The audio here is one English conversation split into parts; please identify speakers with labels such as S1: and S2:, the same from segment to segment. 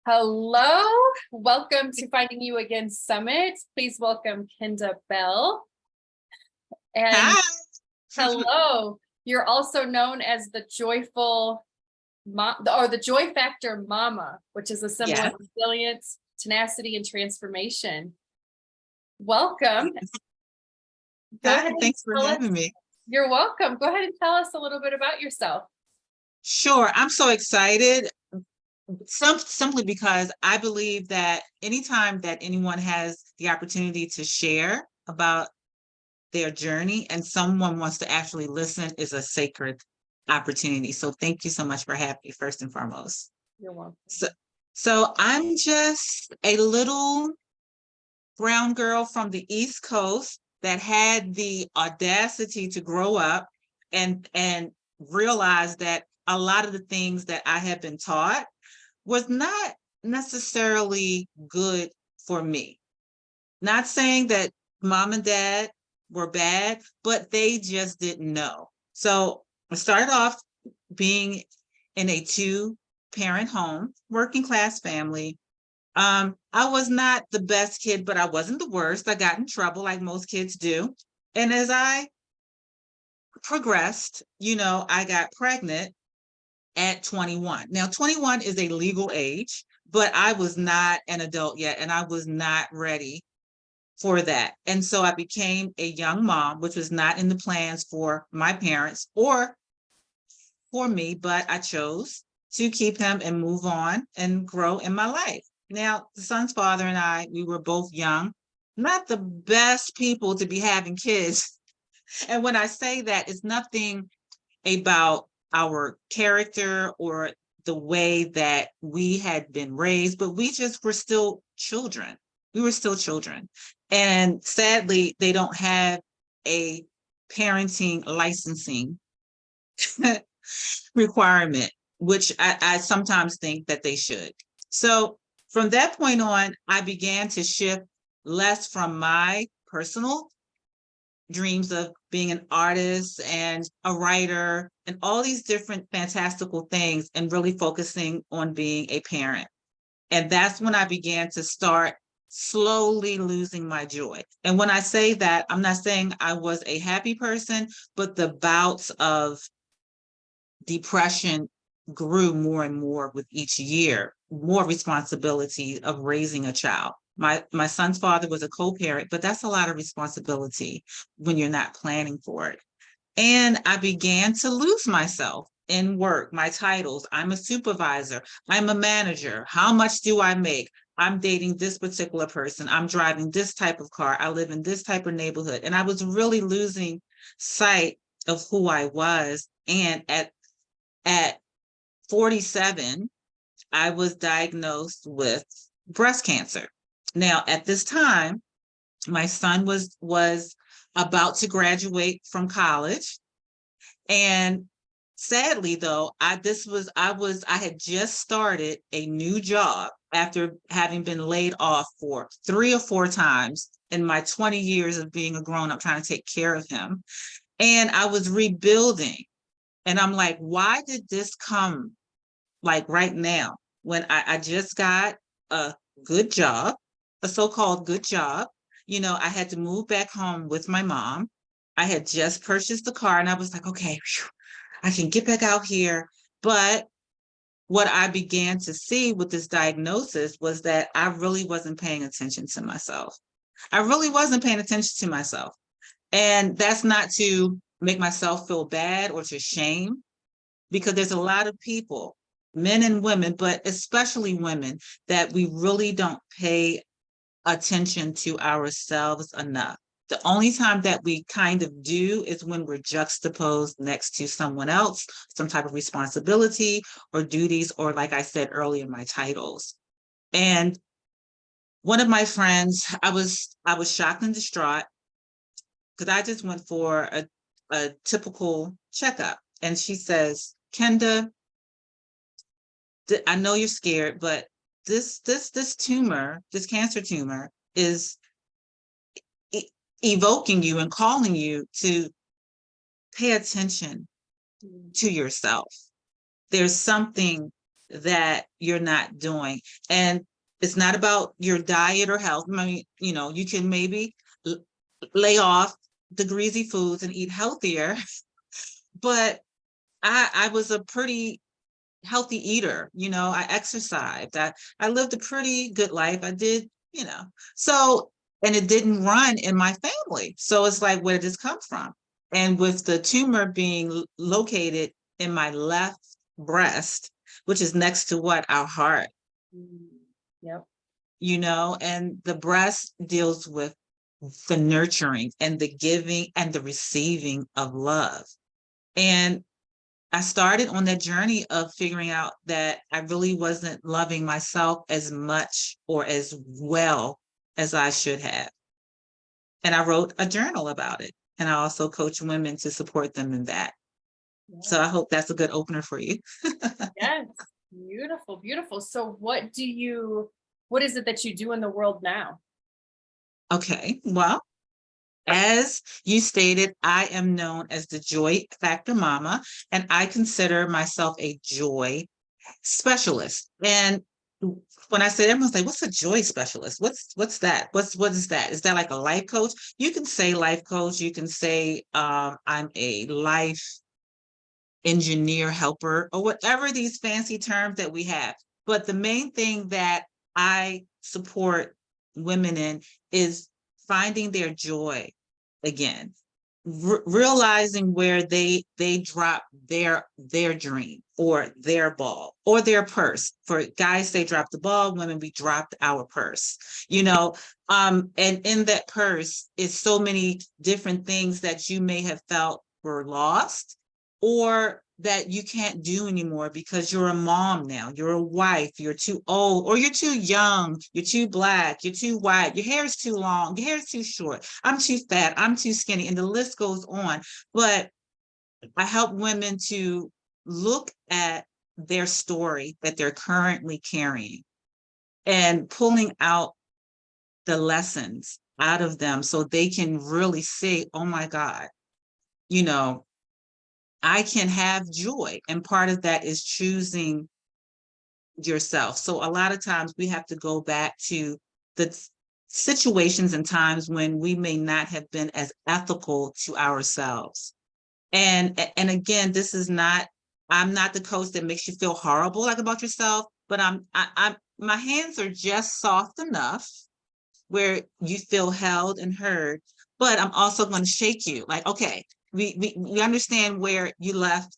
S1: Hello, welcome to Finding You Again Summit. Please welcome Kenda Bell. And
S2: Hi.
S1: hello, you're also known as the joyful mom, or the Joy Factor Mama, which is a symbol of resilience, tenacity, and transformation. Welcome. Go ahead.
S2: Thanks for having me.
S1: You're welcome. Go ahead and tell us a little bit about yourself.
S2: Sure. I'm so excited. Simply because I believe that anytime that anyone has the opportunity to share about their journey and someone wants to actually listen is a sacred opportunity. So thank you so much for having me, first and foremost.
S1: You're welcome.
S2: So I'm just a little brown girl from the East Coast that had the audacity to grow up and realize that a lot of the things that I had been taught was not necessarily good for me. Not saying that mom and dad were bad, but they just didn't know. So I started off being in a two-parent home, working class family. I was not the best kid, but I wasn't the worst. I got in trouble like most kids do. And as I progressed, I got pregnant at 21. Now, 21 is a legal age, but I was not an adult yet, and I was not ready for that. And so I became a young mom, which was not in the plans for my parents or for me, but I chose to keep him and move on and grow in my life. Now, the son's father and I, we were both young, not the best people to be having kids. And when I say that, it's nothing about our character or the way that we had been raised, but we just were still children. We were still children. And sadly, they don't have a parenting licensing requirement, which I sometimes think that they should. So from that point on, I began to shift less from my personal dreams of being an artist and a writer and all these different fantastical things and really focusing on being a parent. And that's when I began to start slowly losing my joy. And when I say that, I'm not saying I was a happy person, but the bouts of depression grew more and more with each year, more responsibility of raising a child. My son's father was a co-parent, but that's a lot of responsibility when you're not planning for it. And I began to lose myself in work, my titles. I'm a supervisor. I'm a manager. How much do I make? I'm dating this particular person. I'm driving this type of car. I live in this type of neighborhood. And I was really losing sight of who I was. And at 47, I was diagnosed with breast cancer. Now, at this time, my son was about to graduate from college. And sadly, though, I had just started a new job after having been laid off for 3 or 4 times in my 20 years of being a grown-up trying to take care of him. And I was rebuilding. And I'm like, why did this come like right now when I just got a good job, a so-called good job? I had to move back home with my mom. I had just purchased the car and I was like, okay, I can get back out here. But what I began to see with this diagnosis was that I really wasn't paying attention to myself. I really wasn't paying attention to myself. And that's not to make myself feel bad or to shame, because there's a lot of people, men and women, but especially women, that we really don't pay attention to ourselves enough. The only time that we kind of do is when we're juxtaposed next to someone else, some type of responsibility or duties, or like I said earlier, my titles. And one of my friends, I was shocked and distraught because I just went for a typical checkup. And she says, Kenda, I know you're scared, but this tumor, this cancer tumor, is evoking you and calling you to pay attention to yourself. There's something that you're not doing. And it's not about your diet or health. I mean, you can maybe lay off the greasy foods and eat healthier, but I was a pretty healthy eater. I exercised. I lived a pretty good life. I did, so, and it didn't run in my family. So it's like, where did this come from? And with the tumor being located in my left breast, which is next to our heart,
S1: Yep.
S2: and the breast deals with the nurturing and the giving and the receiving of love. And I started on that journey of figuring out that I really wasn't loving myself as much or as well as I should have. And I wrote a journal about it. And I also coach women to support them in that.
S1: Yeah.
S2: So I hope that's a good opener for you.
S1: Yes. Beautiful, beautiful. So what is it that you do in the world now?
S2: Okay, well, as you stated, I am known as the Joy Factor Mama, and I consider myself a joy specialist. And when I say, everyone's like, what's a joy specialist? What's that? What is that? Is that like a life coach? You can say life coach. You can say I'm a life engineer helper, or whatever these fancy terms that we have. But the main thing that I support women in is finding their joy again, realizing where they drop their dream or their ball or their purse. For guys, they drop the ball. Women, we dropped our purse. And in that purse is so many different things that you may have felt were lost, or that you can't do anymore because you're a mom now, you're a wife, you're too old, or you're too young, you're too Black, you're too white, your hair is too long, your hair is too short, I'm too fat, I'm too skinny, and the list goes on. But I help women to look at their story that they're currently carrying and pulling out the lessons out of them so they can really say, oh my God, I can have joy. And part of that is choosing yourself. So a lot of times we have to go back to the situations and times when we may not have been as ethical to ourselves. And again, I'm not the coach that makes you feel horrible like about yourself, but I'm my hands are just soft enough where you feel held and heard, but I'm also going to shake you like, okay, we understand where you left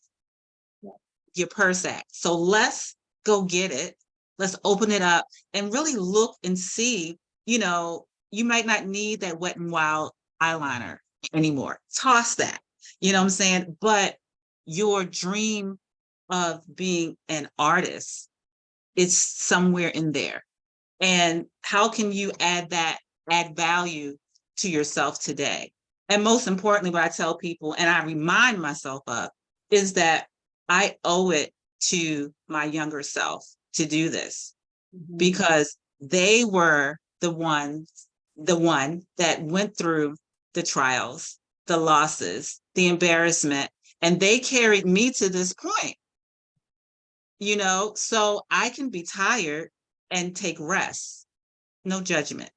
S2: your purse at. So let's go get it. Let's open it up and really look and see, you might not need that Wet n Wild eyeliner anymore. Toss that, you know what I'm saying? But your dream of being an artist is somewhere in there. And how can you add value to yourself today? And most importantly, what I tell people, and I remind myself of, is that I owe it to my younger self to do this, because they were the one that went through the trials, the losses, the embarrassment, and they carried me to this point. So I can be tired and take rest, no judgment.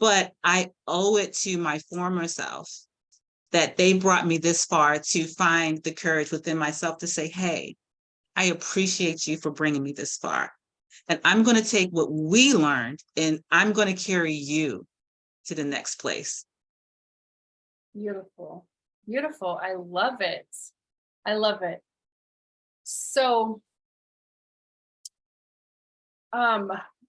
S2: But I owe it to my former self that they brought me this far to find the courage within myself to say, hey, I appreciate you for bringing me this far. And I'm going to take what we learned and I'm going to carry you to the next place.
S1: Beautiful. Beautiful. I love it. I love it. So,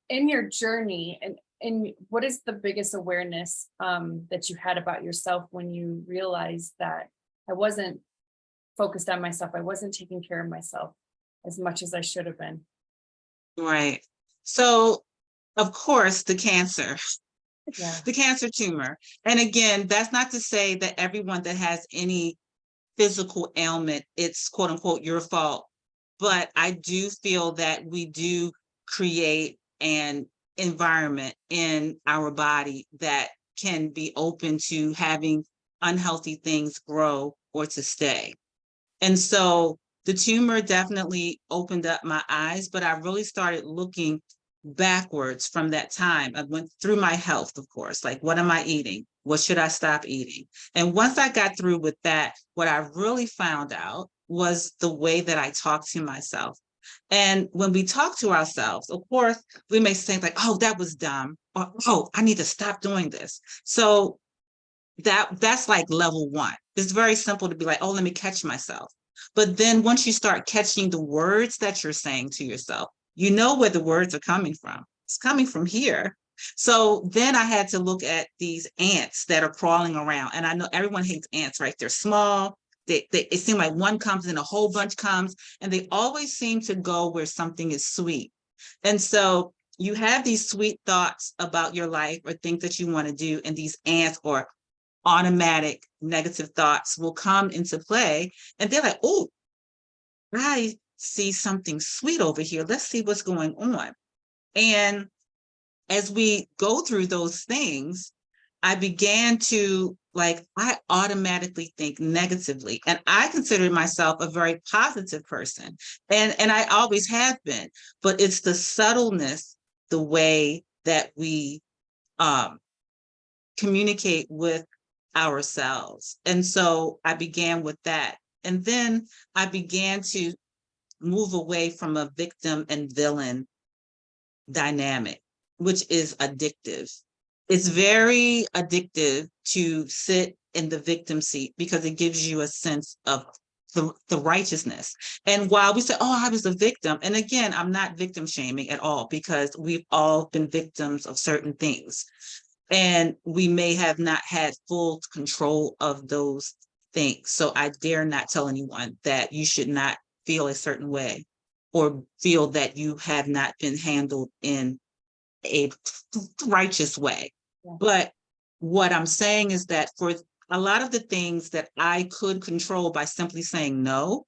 S1: in your journey, and what is the biggest awareness that you had about yourself when you realized that I wasn't focused on myself, I wasn't taking care of myself as much as I should have been?
S2: Right. So, of course, the cancer,
S1: Yeah.
S2: the cancer tumor. And again, that's not to say that everyone that has any physical ailment, it's quote unquote your fault. But I do feel that we do create an environment in our body that can be open to having unhealthy things grow or to stay. And so the tumor definitely opened up my eyes, but I really started looking backwards from that time. I went through my health, of course, like, what am I eating? What should I stop eating? And once I got through with that, what I really found out was the way that I talk to myself. And when we talk to ourselves, of course, we may say like, oh, that was dumb, or oh, I need to stop doing this. So that's like level one. It's very simple to be like, oh, let me catch myself. But then once you start catching the words that you're saying to yourself, you know where the words are coming from. It's coming from here. So then I had to look at these ants that are crawling around. And I know everyone hates ants, right? They're small. It seems like one comes and a whole bunch comes, and they always seem to go where something is sweet. And so you have these sweet thoughts about your life or things that you want to do, and these ants or automatic negative thoughts will come into play, and they're like, oh, I see something sweet over here. Let's see what's going on. And as we go through those things, I began to I automatically think negatively. And I consider myself a very positive person. And I always have been, but it's the subtleness, the way that we communicate with ourselves. And so I began with that. And then I began to move away from a victim and villain dynamic, which is addictive. It's very addictive to sit in the victim seat because it gives you a sense of the righteousness. And while we say, oh, I was a victim, and again, I'm not victim shaming at all, because we've all been victims of certain things. And we may have not had full control of those things. So I dare not tell anyone that you should not feel a certain way or feel that you have not been handled in a righteous way. Yeah. But what I'm saying is that for a lot of the things that I could control by simply saying no,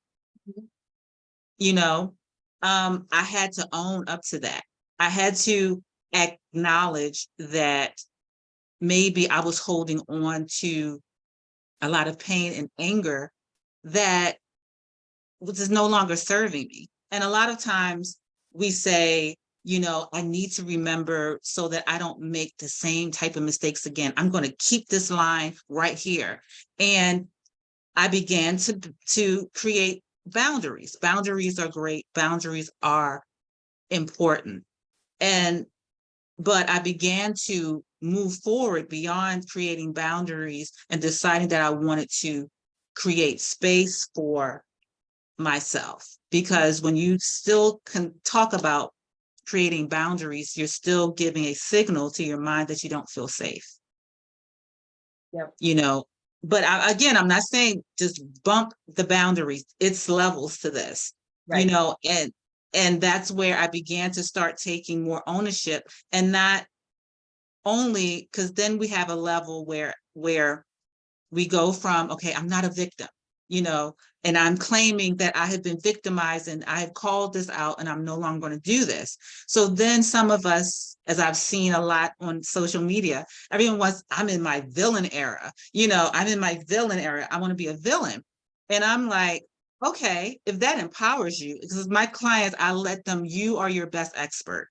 S2: I had to own up to that. I had to acknowledge that maybe I was holding on to a lot of pain and anger that was no longer serving me. And a lot of times we say, I need to remember so that I don't make the same type of mistakes again. I'm going to keep this line right here. And I began to create boundaries. Boundaries are great. Boundaries are important. But I began to move forward beyond creating boundaries and deciding that I wanted to create space for myself. Because when you still can talk about creating boundaries, you're still giving a signal to your mind that you don't feel safe. Yep. But again, I'm not saying just bump the boundaries. It's levels to this, right. And that's where I began to start taking more ownership, and not only because then we have a level where we go from, okay, I'm not a victim, and I'm claiming that I have been victimized and I have called this out and I'm no longer going to do this. So then some of us, as I've seen a lot on social media, everyone wants, I'm in my villain era. I'm in my villain era. I want to be a villain. And I'm like, okay, if that empowers you, because my clients, I let them, you are your best expert.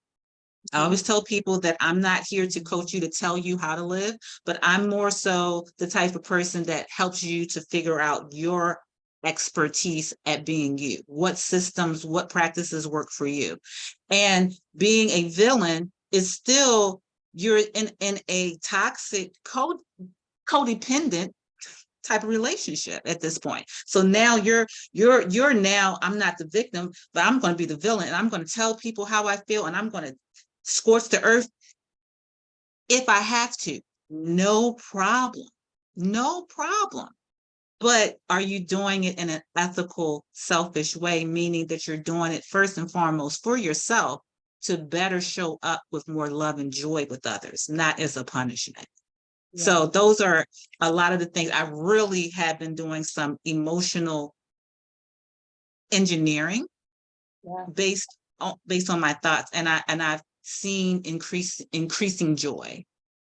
S2: I always tell people that I'm not here to coach you to tell you how to live, but I'm more so the type of person that helps you to figure out your expertise at being you. What systems, what practices work for you? And being a villain is still, you're in a toxic, codependent type of relationship at this point. So now you're now, I'm not the victim, but I'm going to be the villain, and I'm going to tell people how I feel, and I'm going to scorch the earth if I have to. No problem. But are you doing it in an ethical, selfish way, meaning that you're doing it first and foremost for yourself to better show up with more love and joy with others, not as a punishment? Yeah. So those are a lot of the things. I really have been doing some emotional engineering, based on my thoughts, and I've seen increasing joy.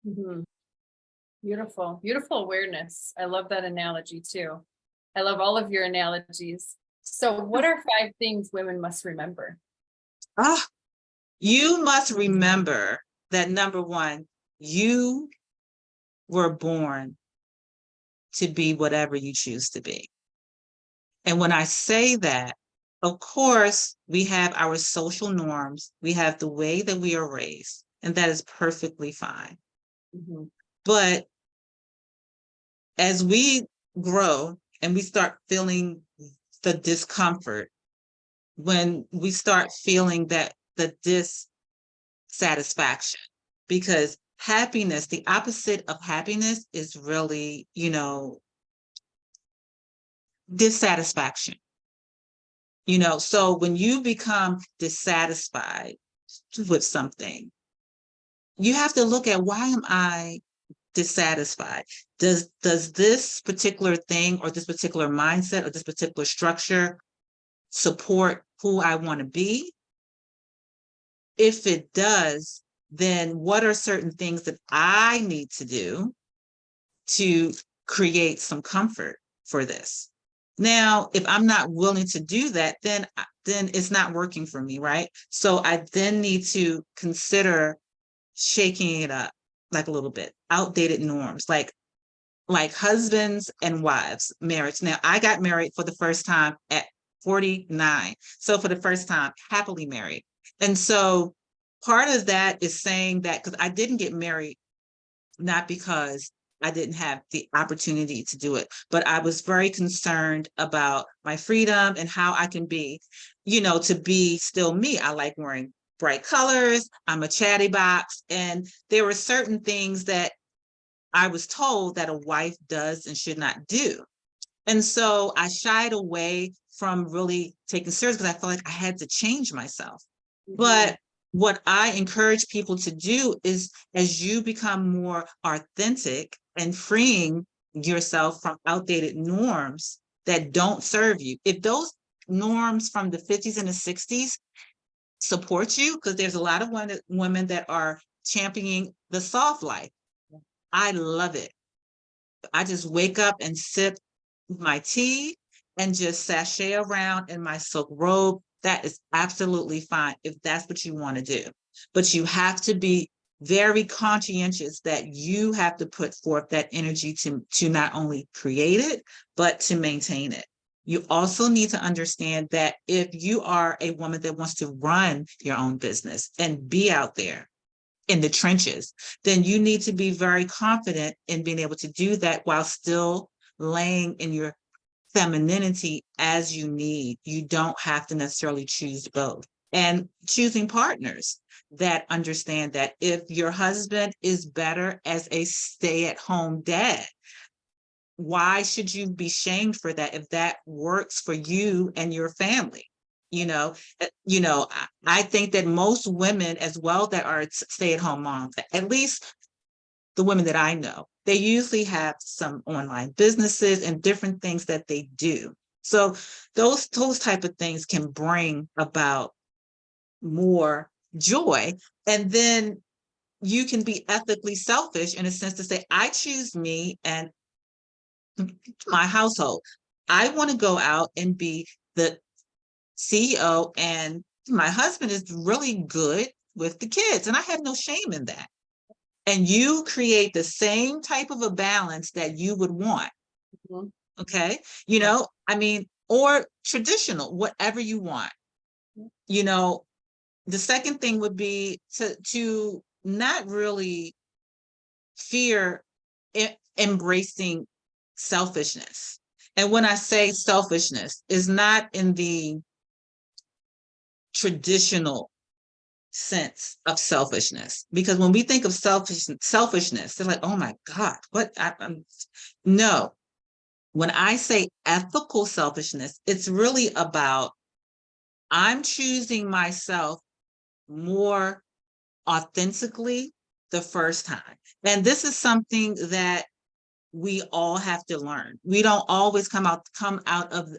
S1: Mm-hmm. Beautiful awareness. I love that analogy too. I love all of your analogies. So what are 5 things women must remember?
S2: Ah, you must remember that number one, you were born to be whatever you choose to be. And when I say that, of course, we have our social norms, we have the way that we are raised, and that is perfectly fine.
S1: Mhm.
S2: But as we grow and we start feeling the discomfort, when we start feeling that the dissatisfaction, because happiness, the opposite of happiness is really, dissatisfaction. So when you become dissatisfied with something, you have to look at, why am I dissatisfied? Does this particular thing or this particular mindset or this particular structure support who I want to be? If it does, then what are certain things that I need to do to create some comfort for this? Now, if I'm not willing to do that, then it's not working for me, right? So I then need to consider shaking it up, like a little bit, outdated norms, like husbands and wives marriage. Now, I got married for the first time at 49. So for the first time, happily married. And so part of that is saying that, because I didn't get married, not because I didn't have the opportunity to do it, but I was very concerned about my freedom and how I can be, to be still me. I like wearing bright colors. I'm a chatty box. And there were certain things that I was told that a wife does and should not do. And so I shied away from really taking serious, because I felt like I had to change myself. But what I encourage people to do is, as you become more authentic and freeing yourself from outdated norms that don't serve you, if those norms from the 50s and the 60s support you, because there's a lot of women that are championing the soft life. I love it. I just wake up and sip my tea and just sashay around in my silk robe. That is absolutely fine if that's what you want to do. But you have to be very conscientious that you have to put forth that energy to not only create it, but to maintain it. You also need to understand that if you are a woman that wants to run your own business and be out there in the trenches, then you need to be very confident in being able to do that while still laying in your femininity as you need. You don't have to necessarily choose both. And choosing partners that understand that if your husband is better as a stay-at-home dad, why should you be shamed for that if that works for you and your family? I think that most women as well that are stay-at-home moms, at least the women that I know, they usually have some online businesses and different things that they do. So those type of things can bring about more joy. And then you can be ethically selfish in a sense to say, I choose me and my household. I want to go out and be the CEO, and my husband is really good with the kids, and I have no shame in that. And you create the same type of a balance that you would want.
S1: Mhm.
S2: Okay. Or traditional, whatever you want. The second thing would be to not really fear embracing selfishness. And when I say selfishness, is not in the traditional sense of selfishness, because when we think of selfishness, they're like, oh my God, what? No. When I say ethical selfishness, it's really about, I'm choosing myself more authentically the first time. And this is something that we all have to learn. We don't always come out of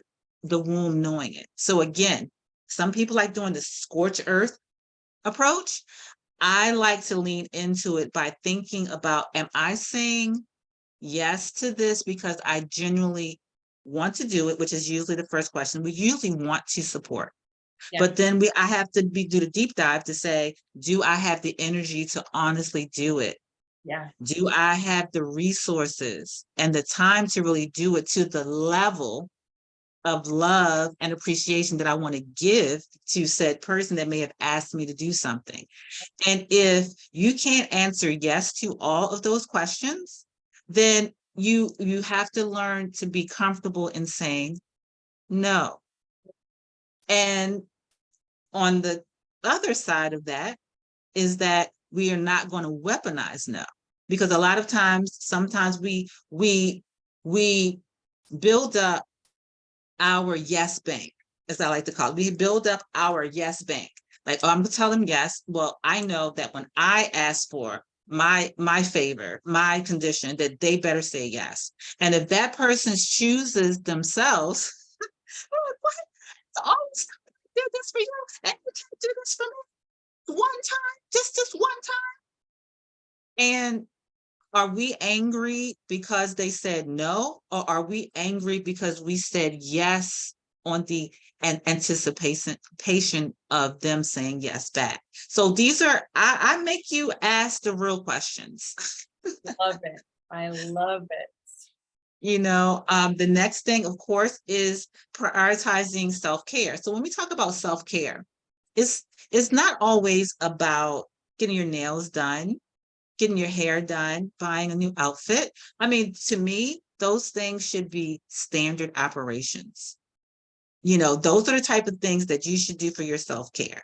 S2: the womb knowing it. So again, some people like doing the scorched earth approach. I like to lean into it by thinking about, am I saying yes to this because I genuinely want to do it, which is usually the first question. We usually want to support.
S1: Yeah.
S2: But then I have to do the deep dive to say, do I have the energy to honestly do it?
S1: Yeah.
S2: Do I have the resources and the time to really do it to the level of love and appreciation that I want to give to said person that may have asked me to do something? And if you can't answer yes to all of those questions, then you have to learn to be comfortable in saying no. And on the other side of that is that we are not going to weaponize no, because a lot of times, sometimes we build up our yes bank, as I like to call it. We build up our yes bank. Like, oh, I'm gonna tell them yes. Well, I know that when I ask for my favor, my condition, that they better say yes. And if that person chooses themselves, what? It's always do this for you, and you can't do this for me one time, just one time. And are we angry because they said no, or are we angry because we said yes on the anticipation of them saying yes back? So these are, I make you ask the real questions.
S1: Love it. I love it.
S2: The next thing, of course, is prioritizing self-care. So when we talk about self-care, it's not always about getting your nails done, getting your hair done, buying a new outfit. I mean, to me, those things should be standard operations. Those are the type of things that you should do for your self-care.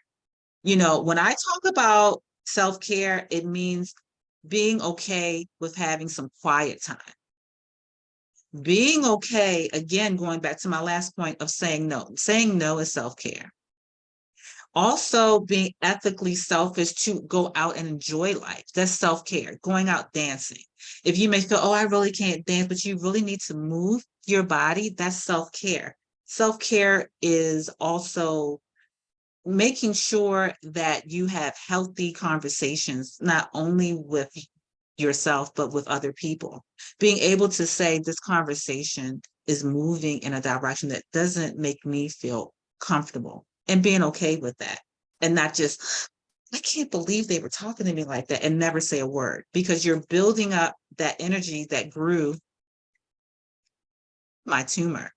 S2: When I talk about self-care, it means being okay with having some quiet time. Being okay, again, going back to my last point of saying no. Saying no is self-care. Also, being ethically selfish to go out and enjoy life. That's self-care, going out dancing. If you may feel, oh, I really can't dance, but you really need to move your body, that's self-care. Self-care is also making sure that you have healthy conversations, not only with yourself, but with other people. Being able to say this conversation is moving in a direction that doesn't make me feel comfortable, and being okay with that, and not just, I can't believe they were talking to me like that, and never say a word, because you're building up that energy that grew my tumor.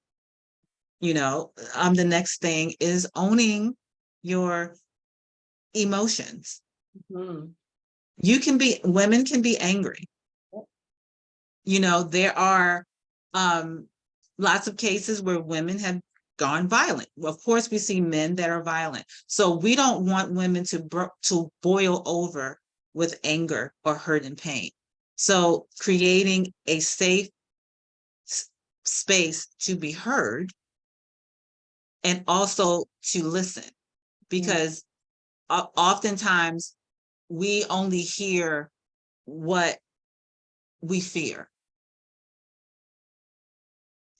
S2: The next thing is owning your emotions.
S1: Mm-hmm.
S2: Women can be angry. There are lots of cases where women have gone violent. Of course, we see men that are violent. So we don't want women to boil over with anger or hurt and pain. So creating a safe space to be heard, and also to listen, because oftentimes we only hear what we fear.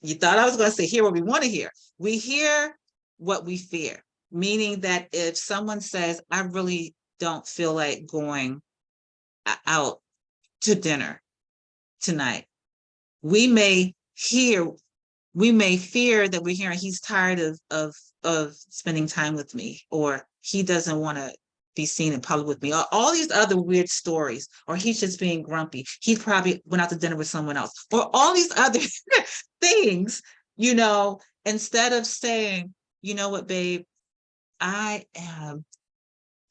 S2: You thought I was going to say hear what we want to hear. We hear what we fear, meaning that if someone says, I really don't feel like going out to dinner tonight, we may fear that we're hearing he's tired of spending time with me, or he doesn't want to be seen in public with me, or all these other weird stories, or he's just being grumpy. He probably went out to dinner with someone else, or all these other things, instead of saying, you know what, babe, I am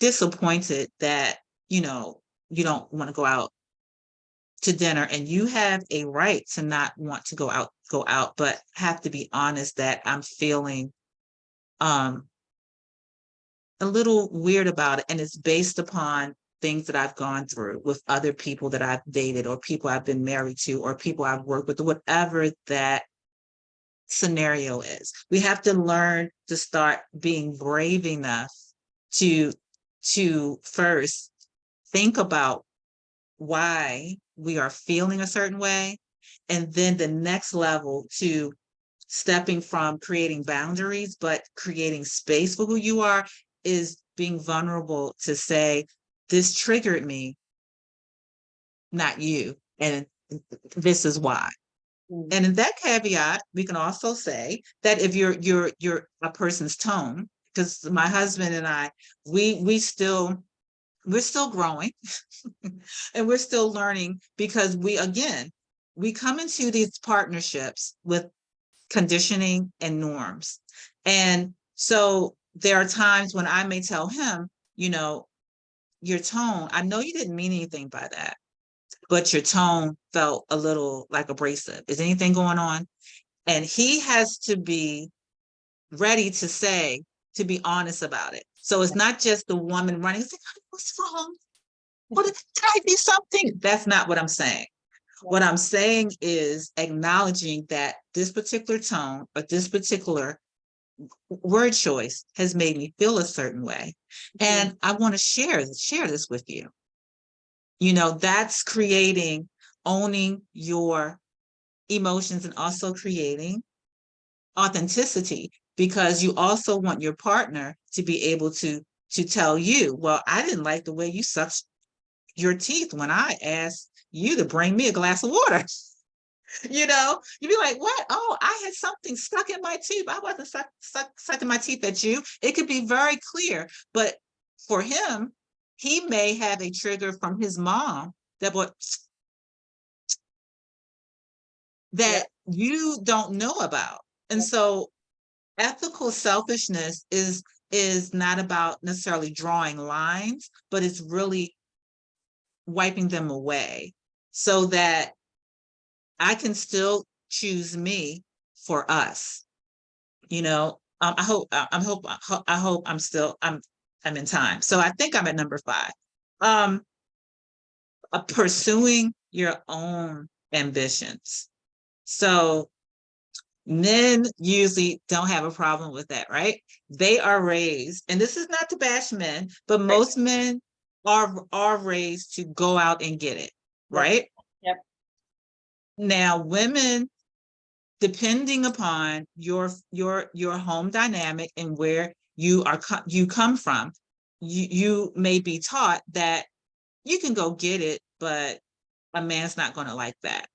S2: disappointed that, you don't want to go out to dinner, and you have a right to not want to go out, but have to be honest that I'm feeling a little weird about it, and it's based upon things that I've gone through with other people that I've dated, or people I've been married to, or people I've worked with, whatever that scenario is. We have to learn to start being brave enough to first think about why we are feeling a certain way, and then the next level to stepping from creating boundaries, but creating space for who you are, is being vulnerable to say, this triggered me, not you, and this is why. And in that caveat, we can also say that if you're a person's tone, because my husband and I, we're still growing and we're still learning, because we come into these partnerships with conditioning and norms. And so there are times when I may tell him, your tone, I know you didn't mean anything by that, but your tone felt a little like abrasive. Is anything going on? And he has to be ready to be honest about it. So it's not just the woman running, it's like, what's wrong? Did I do something? That's not what I'm saying. What I'm saying is acknowledging that this particular tone or this particular word choice has made me feel a certain way. And I want to share this with you. That's owning your emotions and also creating authenticity, because you also want your partner to be able to tell you, well, I didn't like the way you sucked your teeth when I asked you to bring me a glass of water. You'd be like, what? Oh, I had something stuck in my teeth. I wasn't sucking my teeth at you. It could be very clear, but for him, he may have a trigger from his mom that you don't know about. And so ethical selfishness is not about necessarily drawing lines, but it's really wiping them away so that I can still choose me for us. I hope I'm in time. So I think I'm at number 5. Pursuing your own ambitions. So men usually don't have a problem with that, right? They are raised, and this is not to bash men, but most men are raised to go out and get it, right?
S1: Yep.
S2: Now, women, depending upon your home dynamic and where you come from, you may be taught that you can go get it, but a man's not going to like that.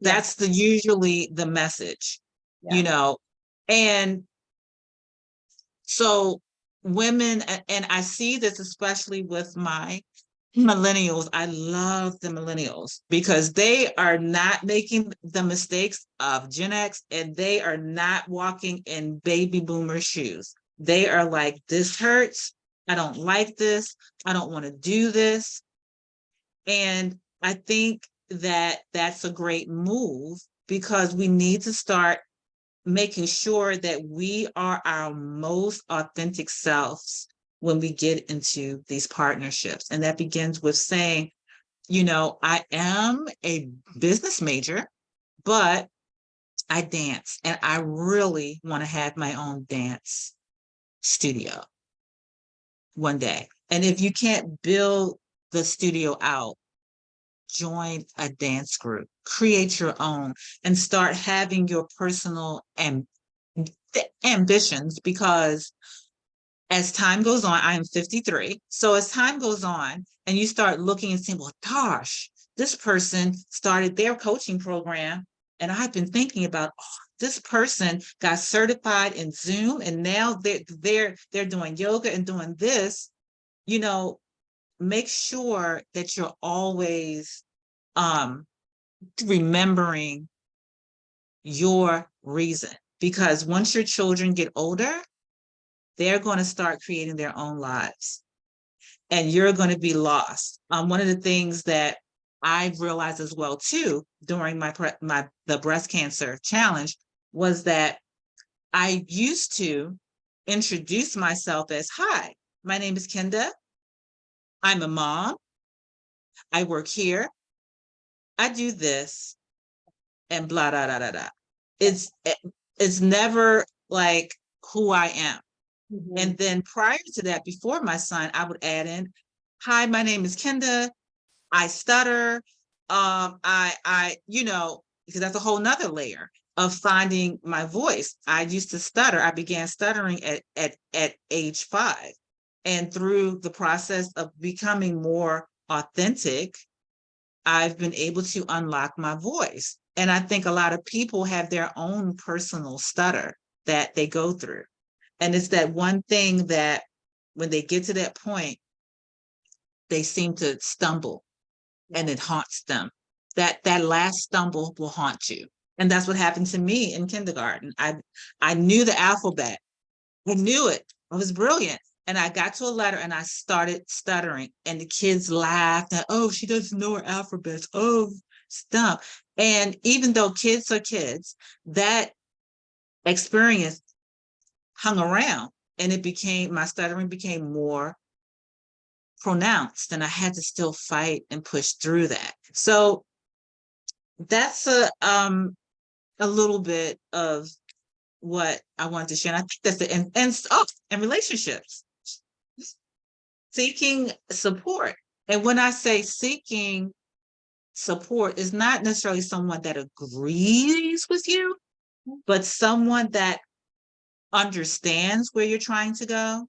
S2: That's usually the message, and so women, and I see this especially with my millennials. I love the millennials because they are not making the mistakes of Gen X, and they are not walking in baby boomer shoes. They are like, this hurts. I don't like this. I don't want to do this. And I think that that's a great move, because we need to start making sure that we are our most authentic selves when we get into these partnerships. And that begins with saying, I am a business major, but I dance, and I really want to have my own dance studio one day. And if you can't build the studio out, join a dance group, create your own, and start having your personal ambitions, because as time goes on, I am 53. So as time goes on and you start looking and saying, well, gosh, this person started their coaching program, and I've been thinking about, this person got certified in Zoom, and now they're doing yoga and doing this. Make sure that you're always remembering your reason, because once your children get older, they're going to start creating their own lives, and you're going to be lost. One of the things that I've realized as well too during the breast cancer challenge was that I used to introduce myself as, hi, my name is Kenda. I'm a mom. I work here. I do this, and blah, blah, blah, blah, blah. It's never like who I am. Mm-hmm. And then prior to that, before my son, I would add in, hi, my name is Kenda. I stutter. Because that's a whole nother layer of finding my voice. I used to stutter. I began stuttering at age 5. And through the process of becoming more authentic, I've been able to unlock my voice. And I think a lot of people have their own personal stutter that they go through. And it's that one thing that when they get to that point, they seem to stumble and it haunts them. That last stumble will haunt you. And that's what happened to me in kindergarten. I knew the alphabet. I knew it. I was brilliant. And I got to a letter and I started stuttering. And the kids laughed at, oh, she doesn't know her alphabets. Oh, stop. And even though kids are kids, that experience hung around and my stuttering became more pronounced, and I had to still fight and push through that. So that's a little bit of what I wanted to share. And I think that's the and relationships, seeking support. And when I say seeking support, is not necessarily someone that agrees with you, but someone that understands where you're trying to go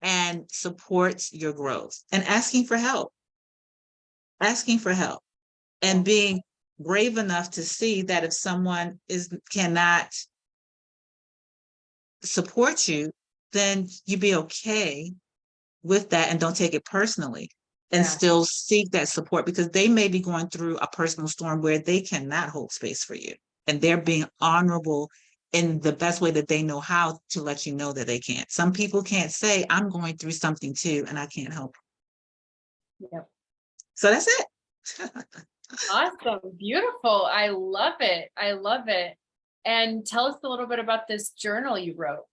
S2: and supports your growth, and asking for help and being brave enough to see that if someone cannot support you, then you be okay with that and don't take it personally, and still seek that support, because they may be going through a personal storm where they cannot hold space for you, and they're being honorable in the best way that they know how to let you know that they can't. Some people can't say, I'm going through something too, and I can't help.
S1: Yep.
S2: So that's it.
S1: Awesome. Beautiful. I love it. I love it. And tell us a little bit about this journal you wrote.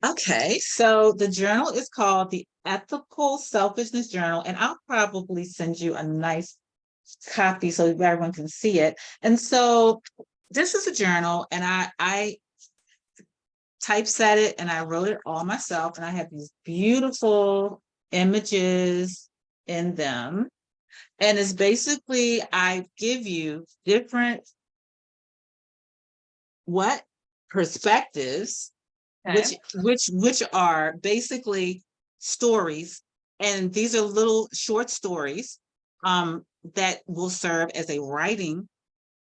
S2: Okay, so the journal is called the Ethical Selfishness Journal, and I'll probably send you a nice copy so everyone can see it. And so this is a journal, and I typeset it and I wrote it all myself, and I have these beautiful images in them. And it's basically, I give you different perspectives, which are basically stories, and these are little short stories that will serve as a writing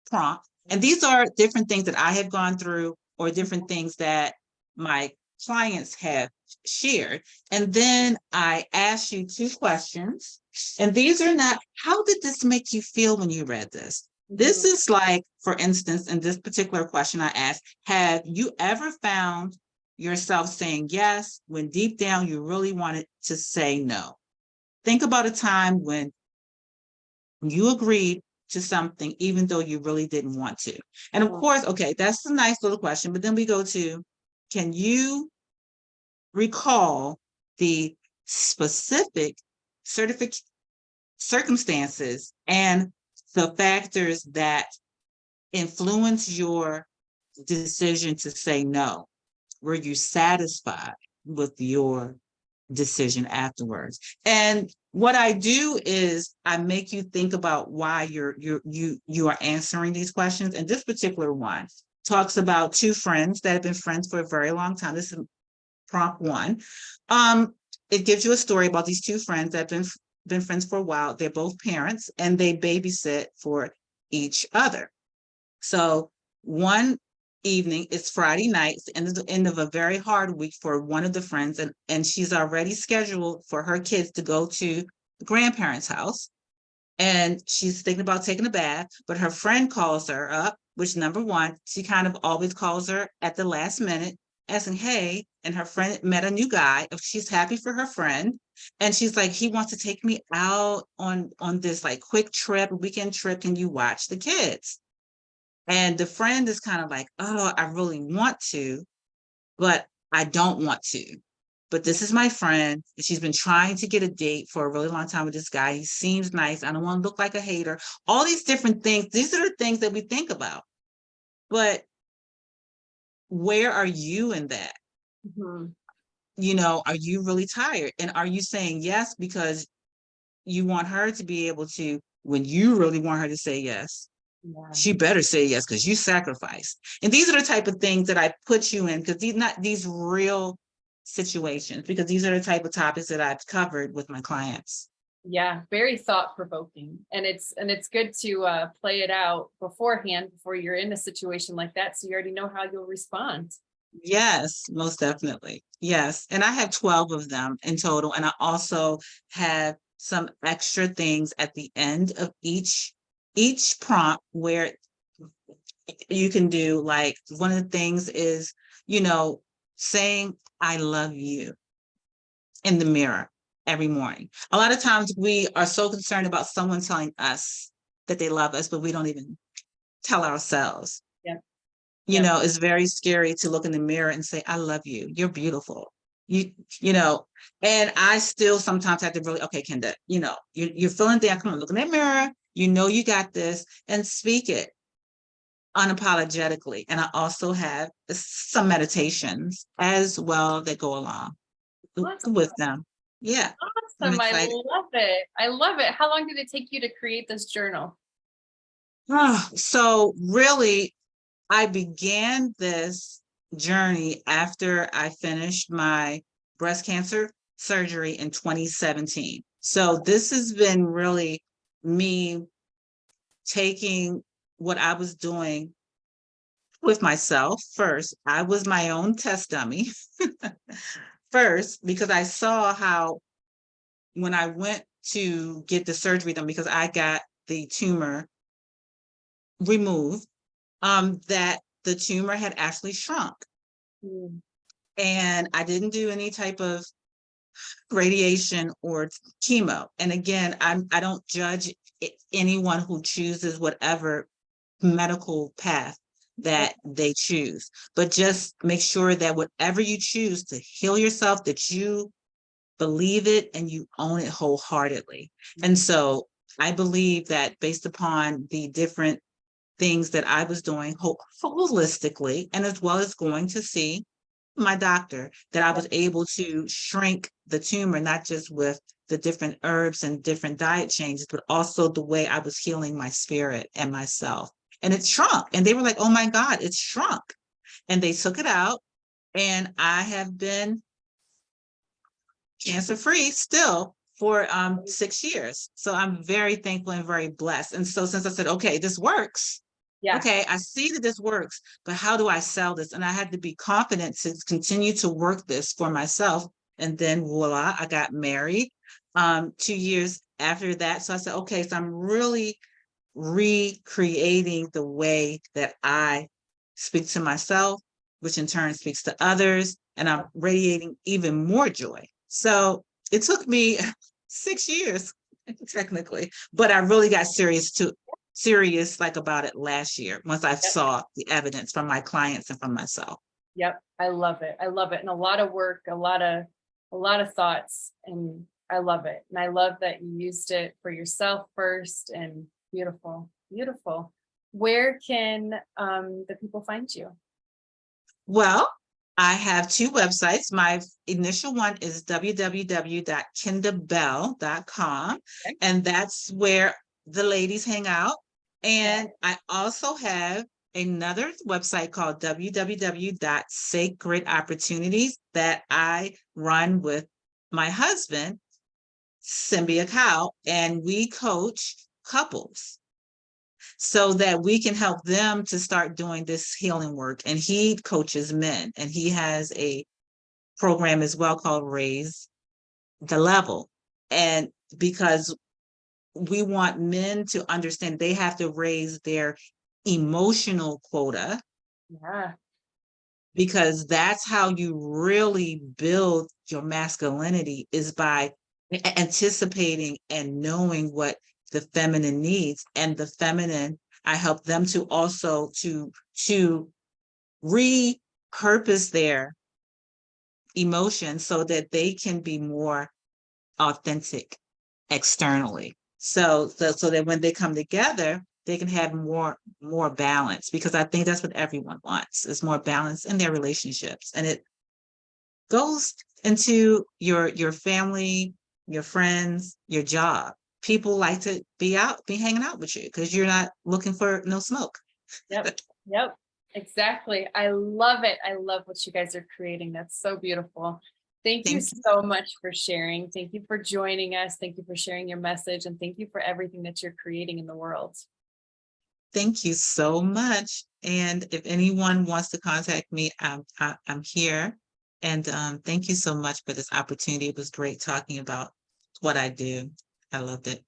S2: prompt. And these are different things that I have gone through, or different things that my clients have shared. And then I ask you 2 questions. And these are not, how did this make you feel when you read this? This is like, for instance, in this particular question I asked, have you ever found yourself saying yes when deep down you really wanted to say no? Think about a time when you agreed to something even though you really didn't want to. And of course, okay, that's a nice little question, but then we go to, can you recall the specific circumstances and the factors that influence your decision to say no? Were you satisfied with your decision afterwards? And what I do is I make you think about why you are answering these questions. And this particular one talks about 2 friends that have been friends for a very long time. This is prompt 1. It gives you a story about these 2 friends that have been friends for a while. They're both parents and they babysit for each other. So one evening, it's Friday night, and it's the end of a very hard week for one of the friends, and she's already scheduled for her kids to go to the grandparents' house, and she's thinking about taking a bath, but her friend calls her up, which, number one, she kind of always calls her at the last minute, asking, hey, and her friend met a new guy. She's happy for her friend, and she's like, he wants to take me out on this like quick trip, weekend trip, can you watch the kids? And the friend is kind of like, oh, I really want to, but I don't want to. But this is my friend. She's been trying to get a date for a really long time with this guy. He seems nice. I don't want to look like a hater. All these different things. These are the things that we think about. But where are you in that? You know, are you really tired? And are you saying yes because you want her to be able to, when you really want her to say yes, she better say yes because you sacrificed. And these are the type of things that I put you in, because these real situations, because these are the type of topics that I've covered with my clients.
S1: Yeah, very thought provoking. And it's good to play it out beforehand before you're in a situation like that. So you already know how you'll respond.
S2: Yes, most definitely. Yes. And I have 12 of them in total. And I also have some extra things at the end of each prompt where you can do, like, one of the things is, saying I love you in the mirror every morning. A lot of times we are so concerned about someone telling us that they love us, but we don't even tell ourselves.
S1: Yep.
S2: It's very scary to look in the mirror and say, I love you. You're beautiful. You, you know, and I still sometimes have to really, okay, Kenda, you're feeling down. Come on, look in that mirror. You got this, and speak it unapologetically. And I also have some meditations as well that go along with them. Yeah, I'm
S1: Awesome. I
S2: excited.
S1: love it. I love it. How long did it take you to create this journal?
S2: So really, I began this journey after I finished my breast cancer surgery in 2017. So this has been really me taking what I was doing with myself first. I was my own test dummy first, because I saw how, when I went to get the surgery done, because I got the tumor removed, that the tumor had actually shrunk.
S1: Mm.
S2: And I didn't do any type of radiation or chemo. And again, I don't judge anyone who chooses whatever medical path that they choose, but just make sure that whatever you choose to heal yourself, that you believe it and you own it wholeheartedly. And so I believe that, based upon the different things that I was doing holistically, and as well as going to see my doctor, that I was able to shrink the tumor, not just with the different herbs and different diet changes, but also the way I was healing my spirit and myself. And it shrunk. And they were like, oh my God, it's shrunk. And they took it out. And I have been cancer-free still for 6 years. So I'm very thankful and very blessed. And so since I said, okay, this works,
S1: Yeah.
S2: okay, I see that this works, but how do I sell this? And I had to be confident to continue to work this for myself. And then voila, I got married 2 years after that. So I said, okay, so I'm really recreating the way that I speak to myself, which in turn speaks to others, and I'm radiating even more joy. So it took me 6 years, technically, but I really got serious like about it last year, once I saw the evidence from my clients and from myself.
S1: Yep. I love it. I love it. And a lot of work, a lot of thoughts, and I love it. And I love that you used it for yourself first, and beautiful, beautiful. Where can the people find you?
S2: Well, I have two websites. My initial one is www.kendabell.com,
S1: Okay.
S2: and that's where the ladies hang out. And I also have another website called www.sacredopportunities that I run with my husband, Symbia Cow, and we coach couples so that we can help them to start doing this healing work. And he coaches men, and he has a program as well called Raise the Level. And because we want men to understand they have to raise their emotional quota,
S1: Yeah.
S2: because that's how you really build your masculinity, is by anticipating and knowing what the feminine needs. And the feminine, I help them to also to repurpose their emotions so that they can be more authentic externally. So that when they come together, they can have more balance, because I think that's what everyone wants, is more balance in their relationships. And it goes into your family, your friends, your job. People like to be hanging out with you because you're not looking for no smoke.
S1: Yep. Yep. Exactly. I love it. I love what you guys are creating. That's so beautiful. Thank you
S2: Thank you.
S1: so much for sharing. Thank you for joining us. Thank you for sharing your message. And thank you for everything that you're creating in the world.
S2: Thank you so much. And if anyone wants to contact me, I'm here. And thank you so much for this opportunity. It was great talking about what I do. I loved it.